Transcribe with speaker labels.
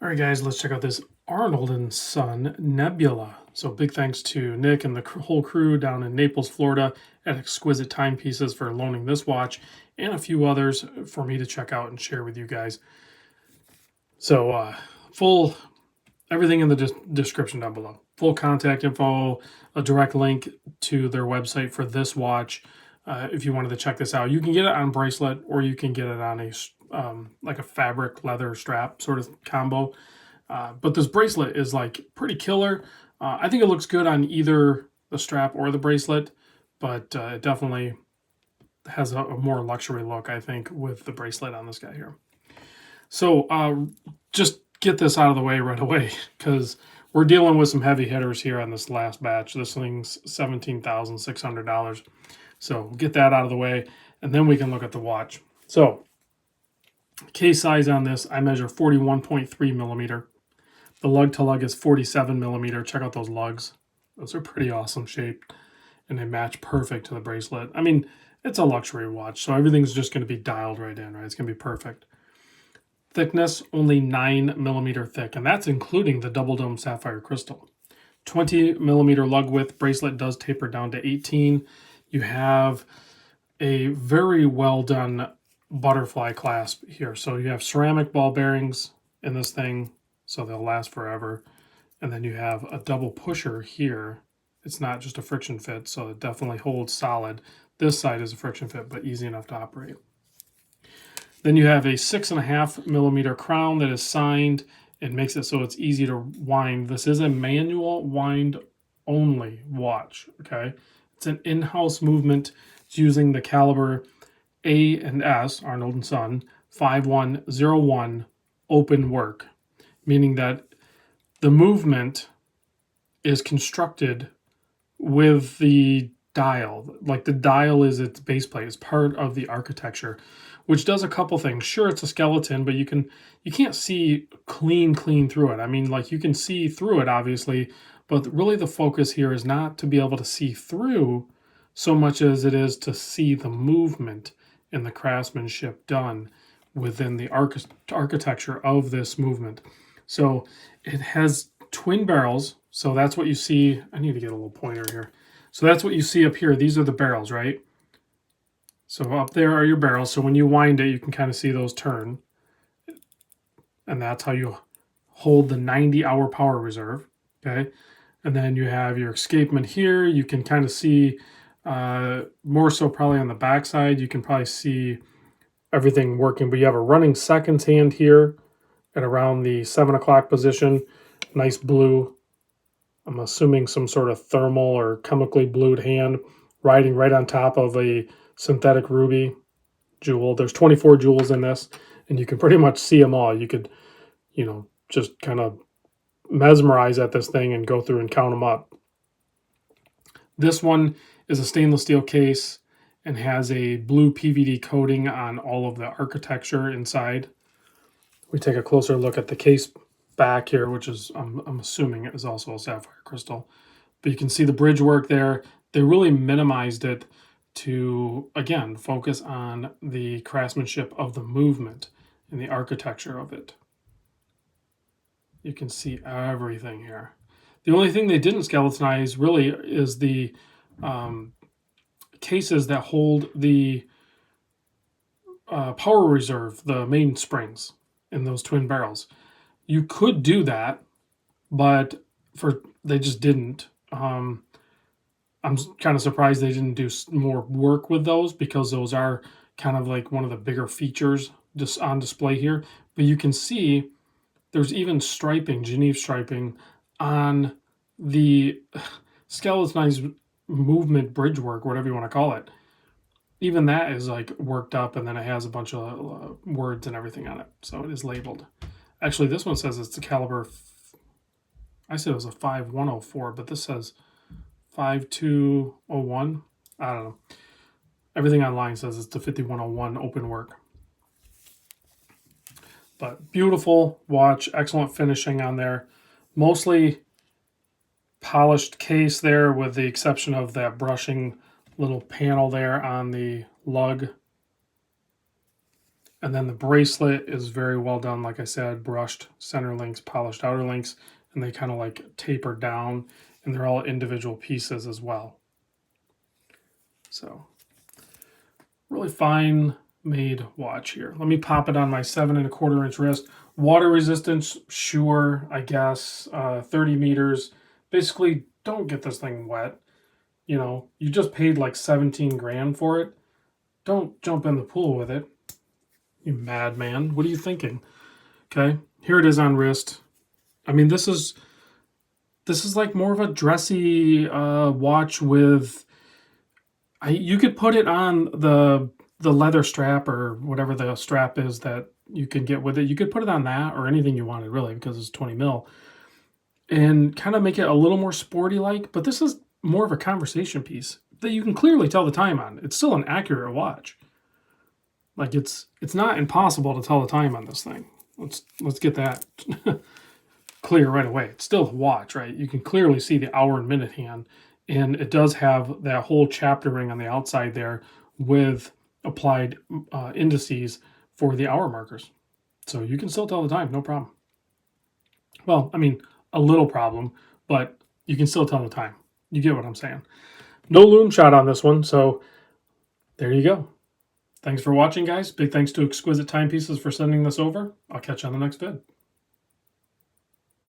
Speaker 1: All right, guys, let's check out this Arnold and Son Nebula. So big thanks to Nick and the whole crew down in Naples, Florida at Exquisite Timepieces for loaning this watch and a few others for me to check out and share with you guys. So full everything in the description down below. Full contact info, a direct link to their website for this watch. If you wanted to check this out, you can get it on bracelet or you can get it on a like a fabric leather strap sort of combo. But this bracelet is like pretty killer. I think it looks good on either the strap or the bracelet, but it definitely has a more luxury look, I think, with the bracelet on this guy here. So just get this out of the way right away because we're dealing with some heavy hitters here on this last batch. This thing's $17,600. So get that out of the way, and then we can look at the watch. So case size on this, I measure 41.3 millimeter. The lug to lug is 47 millimeter. Check out those lugs. Those are pretty awesome shaped, and they match perfect to the bracelet. I mean, it's a luxury watch, so everything's just going to be dialed right in, right? It's going to be perfect. Thickness, only 9 millimeter thick, and that's including the double dome sapphire crystal. 20 millimeter lug width. Bracelet does taper down to 18. You have a very well done butterfly clasp here. So you have ceramic ball bearings in this thing, so they'll last forever. And then you have a double pusher here. It's not just a friction fit, so it definitely holds solid. This side is a friction fit, but easy enough to operate. Then you have a 6.5 millimeter crown that is signed. It makes it so it's easy to wind. This is a manual wind only watch, okay? It's an in-house movement. It's using the caliber A&S, Arnold and Son, 5101 open work, meaning that the movement is constructed with the dial. Like the dial is its base plate. It's part of the architecture, which does a couple things. Sure, it's a skeleton, but you can't see clean through it. I mean, like you can see through it, obviously, but really the focus here is not to be able to see through so much as it is to see the movement and the craftsmanship done within the architecture of this movement. So it has twin barrels. So that's what you see. I need to get a little pointer here. So that's what you see up here. These are the barrels, right? So up there are your barrels. So when you wind it, you can kind of see those turn. And that's how you hold the 90-hour power reserve, okay? And then you have your escapement here. You can kind of see, more so probably on the back side, you can probably see everything working. But you have a running seconds hand here at around the 7 o'clock position. Nice blue. I'm assuming some sort of thermal or chemically blued hand riding right on top of a synthetic ruby jewel. There's 24 jewels in this, and you can pretty much see them all. You could, just kind of mesmerize at this thing and go through and count them up. This one is a stainless steel case and has a blue PVD coating on all of the architecture inside. We take a closer look at the case back here, which is, I'm assuming it is also a sapphire crystal. But you can see the bridge work there. They really minimized it to, again, focus on the craftsmanship of the movement and the architecture of it. You can see everything here. The only thing they didn't skeletonize really is the cases that hold the power reserve, the main springs in those twin barrels. You could do that, but they just didn't. I'm kind of surprised they didn't do more work with those because those are kind of like one of the bigger features just on display here. But you can see there's even striping, Geneve striping, on the skeletonized movement bridge work, whatever you want to call it. Even that is like worked up, and then it has a bunch of words and everything on it. So it is labeled. Actually, this one says it's the caliber. I said it was a 5104, but this says 5201. I don't know. Everything online says it's the 5101 open work. But beautiful watch, excellent finishing on there. Mostly polished case there with the exception of that brushing little panel there on the lug. And then the bracelet is very well done. Like I said, brushed center links, polished outer links, and they kind of like taper down, and they're all individual pieces as well. So really fine made watch here. Let me pop it on my 7¼ inch wrist. Water resistance, sure, I guess. 30 meters. Basically, don't get this thing wet. You know, you just paid like 17 grand for it. Don't jump in the pool with it. You madman. What are you thinking? Okay, here it is on wrist. I mean, this is like more of a dressy watch with. You could put it on the leather strap or whatever the strap is that you can get with it. You could put it on that or anything you wanted, really, because it's 20 mil, and kind of make it a little more sporty like. But this is more of a conversation piece that you can clearly tell the time on. It's still an accurate watch. Like it's not impossible to tell the time on this thing. Let's get that clear right away. It's still a watch, right? You can clearly see the hour and minute hand, and it does have that whole chapter ring on the outside there with applied indices for the hour markers. So you can still tell the time, no problem. Well, I mean, a little problem, but you can still tell the time. You get what I'm saying. No loom shot on this one, so there you go. Thanks for watching, guys. Big thanks to Exquisite Timepieces for sending this over. I'll catch you on the next vid.